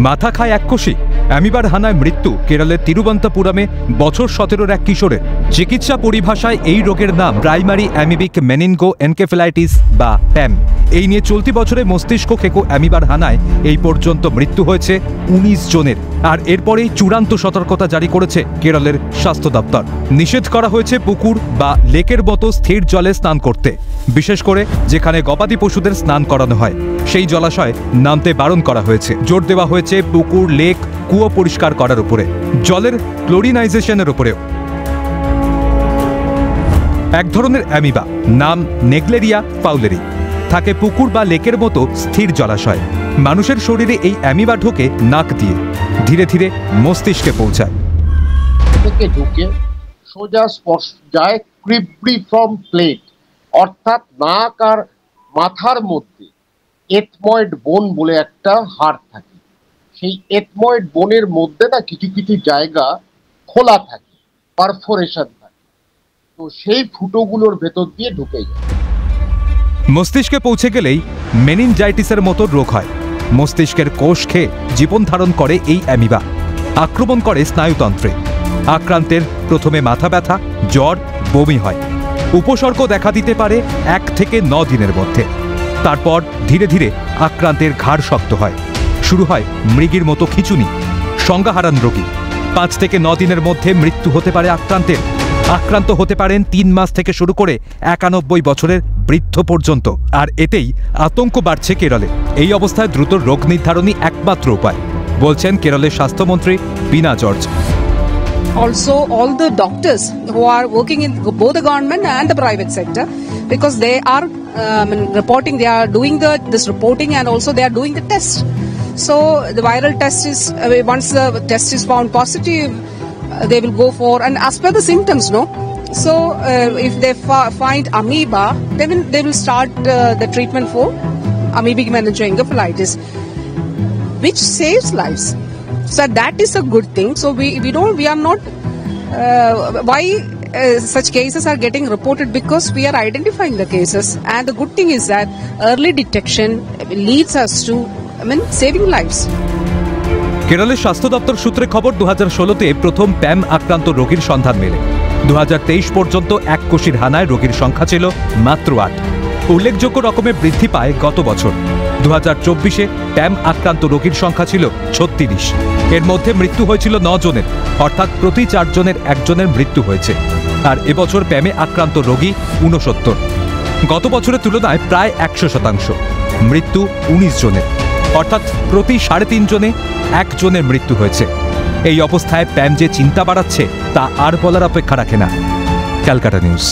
মাথা খায় এককোষী অ্যামিবার হানায় মৃত্যু কেরলের তিরুবন্তপুরমে বছর 17-র এক কিশোরের। চিকিৎসা পরিভাষায় এই রোগের নাম প্রাইমারি অ্যামিবিক মেনিনগো এনকেফেলাইটিস বা প্যাম। এই নিয়ে চলতি বছরে মস্তিষ্ক খেকো অ্যামিবার হানায় এই পর্যন্ত মৃত্যু হয়েছে 19 জনের। আর এরপরেই চূড়ান্ত সতর্কতা জারি করেছে কেরলের স্বাস্থ্য দপ্তর। নিষেধ করা হয়েছে পুকুর বা লেকের মতো স্থির জলে স্নান করতে, বিশেষ করে যেখানে গবাদি পশুদের স্নান করানো হয় সেই জলাশয়ে নামতে বারণ করা হয়েছে। জোর দেওয়া হয়েছে পুকুর, লেক, কুয়ো পরিষ্কার করার উপরে, জলের ক্লোরিনাইজেশনের উপরেও। এক ধরনের অ্যামিবা, নাম নেগলেরিয়া ফাউলেরি, থাকে পুকুর বা লেকের মতো স্থির জলাশয়। মানুষের শরীরে এই অ্যামিবা ঢোকে নাক দিয়ে, ধীরে ধীরে মস্তিষ্কে পৌঁছায়। ঢুকে সোজা স্পর্শ যায় ক্রিব্রিফর্ম প্লেট, অর্থাৎ নাক আর মাথার মধ্যে এথময়েড বোন বলে একটা হাড় থাকে। সেই এথময়েড বোনের মধ্যে না কিছু কিছু জায়গা খোলা থাকে, পারফোরেশন থাকে, তো সেই ফুটোগুলোর ভেতর দিয়ে ঢুকে যায়। মস্তিষ্কে পৌঁছে গেলেই মেনিনজাইটিসের মতো রোগ হয়। মস্তিষ্কের কোষ খেয়ে জীবন ধারণ করে এই অ্যামিবা, আক্রমণ করে স্নায়ুতন্ত্রে। আক্রান্তের প্রথমে মাথা ব্যথা, জ্বর, বমি হয়। উপসর্গ দেখা দিতে পারে 1 থেকে 9 দিনের মধ্যে। তারপর ধীরে ধীরে আক্রান্তের ঘাড় শক্ত হয়, শুরু হয় মৃগীর মতো খিঁচুনি, সংজ্ঞা হারান রোগী। 5 থেকে 9 দিনের মধ্যে মৃত্যু হতে পারে আক্রান্তের। আক্রান্ত হতে পারেন 3 মাস থেকে শুরু করে 91 বছরের বৃদ্ধ পর্যন্ত। আর এতেই আতঙ্ক বাড়ছে কেরলে। এই অবস্থায় দ্রুত রোগ নির্ধারণই একমাত্র উপায়, বলছেন কেরলের স্বাস্থ্যমন্ত্রী বীণা George. Also all the doctors who are working in both the government and the private sector, because they are reporting, they are doing this reporting, and also they are doing the test. So the viral test is, once the test is found positive, they will go for, and as per the symptoms, no. So if they find amoeba, they will start the treatment for amoebic meningoencephalitis, which saves lives. So that is a good thing. So we are not why such cases are getting reported, because we are identifying the cases, and the good thing is that early detection leads us to saving lives. কেরলের স্বাস্থ্য দপ্তর সূত্রে খবর 2016-তে প্রথম প্যাম আক্রান্ত রোগীর সন্ধান মেলে। 2023 পর্যন্ত এককোষীর হানায় রোগীর সংখ্যা ছিল মাত্র 8। উল্লেখযোগ্য রকমের বৃদ্ধি পায় গত বছর। 2024-এ প্যাম আক্রান্ত রোগীর সংখ্যা ছিল 36। এর মধ্যে মৃত্যু হয়েছিল 9 জনের, অর্থাৎ প্রতি 4 জনের 1 জনের মৃত্যু হয়েছে। আর এবছর প্যামে আক্রান্ত রোগী 69। গত বছরের তুলনায় প্রায় 100%। মৃত্যু 19 জনের, অর্থাৎ প্রতি 3.5 জনে 1 জনের মৃত্যু হয়েছে। এই অবস্থায় প্যাম যে চিন্তা বাড়াচ্ছে তা আর বলার অপেক্ষা রাখে না। ক্যালকাটা নিউজ।